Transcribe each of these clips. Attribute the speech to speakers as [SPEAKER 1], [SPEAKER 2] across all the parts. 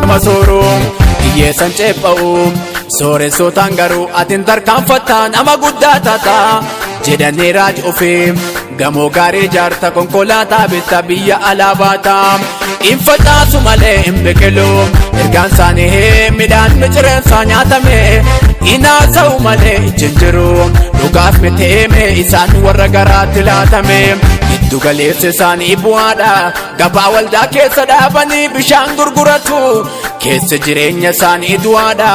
[SPEAKER 1] Masurum iyyeessan ceepha'u sooressotaan garuu atin tarkaanfattaan ama guddaa taata jedhanii raaj ofii gamoo gaarii jaarta konkolaataa bitta biyya alaa baata hin facaasu malee hin biqilu ergaan isaanii midhaan micireensaa nyaatame hin haasa'u malee jinjiru dhugaaf miteeme isaan warra garaatti laatame giddu galeessi isaanii bu'aadha gabaa waldaa keessa dhaabanii bishaan gurguratu keessa jireenya isaanii du'aadha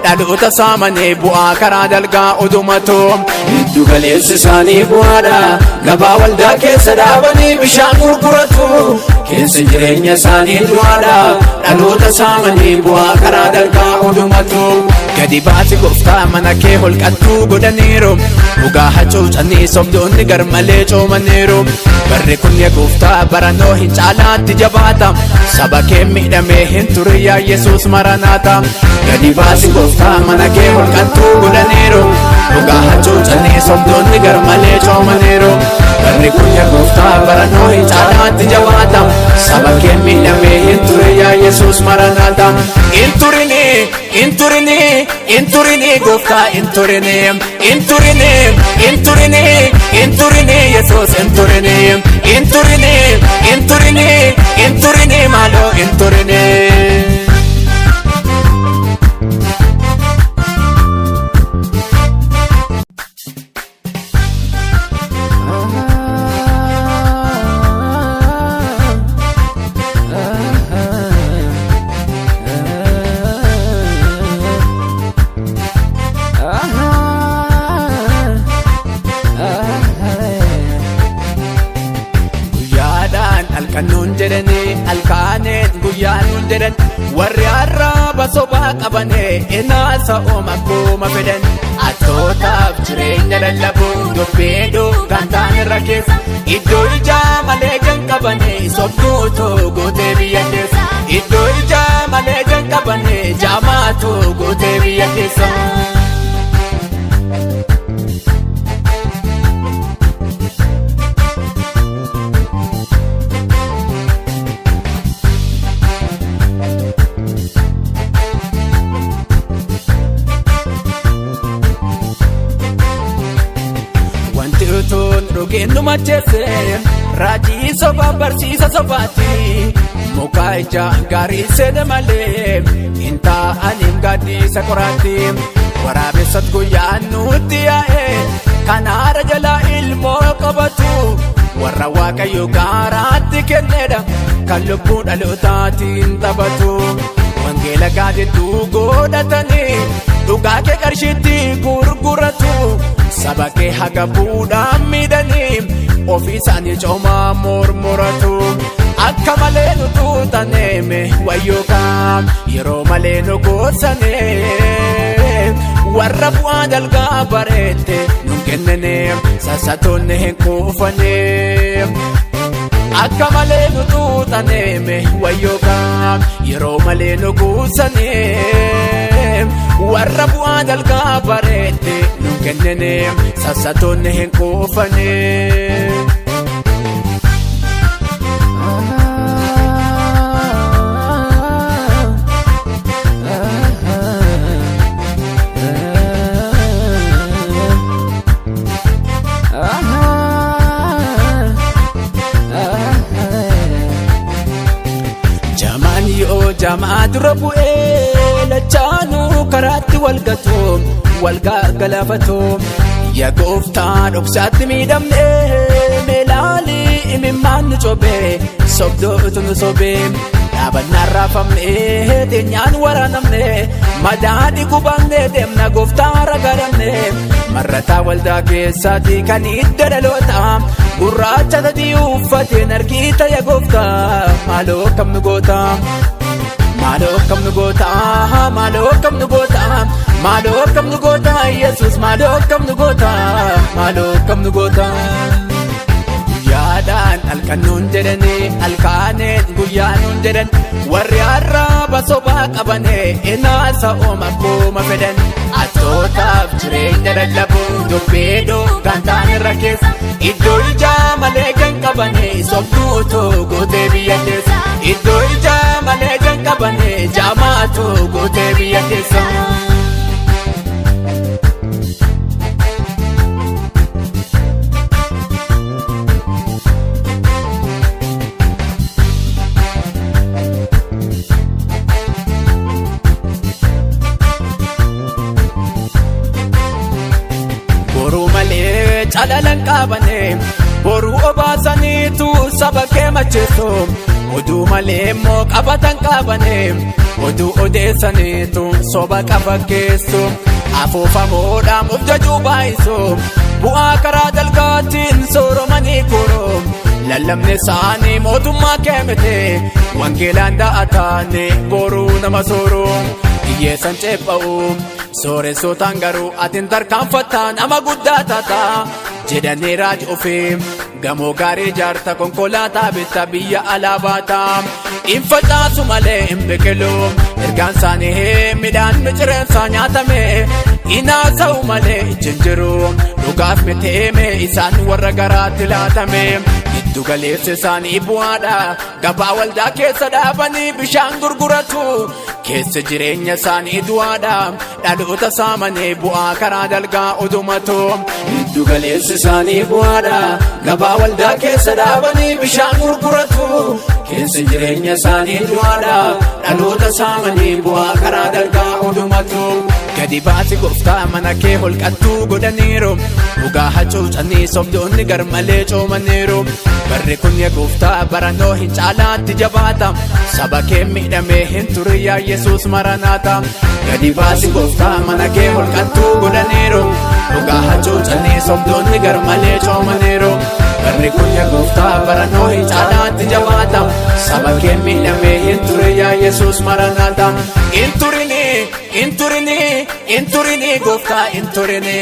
[SPEAKER 1] dhaloota saamanii bu'aa karaa dalgaa odumatu giddu galeessi isaanii bu'aadha gabaa waldaa keessa dhaabanii bishaan gurguratu keessa jireenya isaanii du'aadha dhaloota saamanii bu'aa karaa dalgaa odumatu gadi baasi gooftaa mana kee holqattuu godhaniiru dhugaa hacuucanii sobdoonni garmalee coomaniiru barri kun yaa gooftaa baranoo hin caalaatti jabaata saba kee miidhamee hin turre yaa Yesuus maranaata gadi baasi gooftaa mana kee holqattuu godhaniiru dhugaa hacuucanii sobdoonni garmalee coomaniiru barri kun yaa gooftaa baranoo hin caalaatti jabaata saba kee miidhamee hin turre yaa Yesuus maranaata inturini gooftaa inturini Yesuus inturini maaloo inturini Alkanuun jedhanii alkaaneen guyyaanuun jedhan warri arraaba sobaa qabanii inaasa ooma akkuma fedhan attootaaf jireenya lallabuun dubbiidhuu gantaan irra keessa iddoo ijaa malee jan qabanii sobduutoo gootee biyya keessa iddoo ijaa malee jan qabanii jaamaatoo gootee biyya keessa. Rogeennu macheesse raajii soba barsiisa sobaati muka ija gaarii seene malee hin taa'aniin gaaddisa qoraatti waraabessat guyyaan nutti yaa'e kanaara jalaa ilmoo qabatu warra waaqayyo gaaraatti kennedha kan lubbuu dhalootaatiin taphatu wangeela gaadittuu godhatanii dhugaa kee qarshiitti gurguratu saba kee haga buudhaan miidhanii ofii isaanii coomaa mormoratu akka malee nu tuutaneeme wayyookaan yeroo malee nu goosane warra bu'aa dalgaa bareette nun kennene sassatoonne hin kuufane akka malee nu tuutaneeme wayyookaan yeroo malee nu goosane warra bu'aa dalgaa bareette nun kennene sassatoonne hin kuufane. Jamaa dura bu'ee lachaanuu karaatti walgatuun walgagalaafatuun yaa gooftaa dhoksaatti miidhamnee meelaalii imimmaan nu cobee sobdootu nu sobee dhaabannaan raafamnee teenyaan waraanamnee madaadhi gubamnee deemna gooftaa ragaadamnee marrataa waldaa keessaatti kan hidda dhalootaa gurraacha sadii uffateen argiita yaa gooftaa maaloo kam nu gootaa. Maaloo kam nu goota, maaloo kam nu goota, maaloo kam nu goota, Yesuus maaloo kam nu goota, maaloo kam nu goota. halkan nuun jedhanii halkaaneen guyyaa nuun jedhan warri arraaba sobaa qabane inaasa'oom akkuma fedhan attootaaf jireenya lallabu dubbeedoo gantaan irra keessa iddoo ijaa malee kan qabane sobduutoo gootee biyya keessa iddoo ijaa malee kan qabane jaamaatoo gootee biyya keessa. Boruu malee calalan qabane boruu obaasaniitu saba kee macheessu oduu malee immoo qabatan qabane oduu odeessaniitu soba qaba keessu afuufamuudhaan of jajuu baay'isu bu'aa karaa dalgaatiin sooromanii koroo lallabni isaanii mootummaa keemite wangeelaan da'ataane boruu nama sooruu hiyyeessan ceepha'u sooressotaan garuu atin tarkaanfattaa nama guddaa taata jedhanii raajii ofii gamoo gaarii ijaarta konkolaataa bitta biyya alaa baata hin facaasu malee hin biqilu ergaan isaanii midhaan micireensaa nyaatame inaasa'u malee jinjiru dhugaaf miteeme isaan warra garaatti laatame giddu galeessi isaanii bu'aadha gabaa waldaa keessa dhaabanii bishaan gurguratu keessa jireenya isaanii du'aadha dhaloota saamanii bu'aa karaa dalgaa odumatu giddu galeessi isaanii bu'aadha gabaa waldaa keessa dhaabanii bishaan gurguratu keessa jireenya isaanii du'aadha dhaloota saamanii bu'aa karaa dalgaa odumatu gadi baasi gooftaa mana kee holqattuu godhaniiru dhugaa hacuucanii sobdoonni garmalee coomaniiru barri kun yaa gooftaa barannoo hin caalaatti jabaata saba kee miidhamee hin turre yaa Yesuus maranaata gadi baasi gooftaa mana kee holqattuu godhaniiru dhugaa hacuucanii sobdoonni garmalee coomaniiru barri kun yaa gooftaa barannoo hin caalaatti jabaata saba kee miidhamee hin turre yaa Yesuus maranaata inturini gooftaa inturini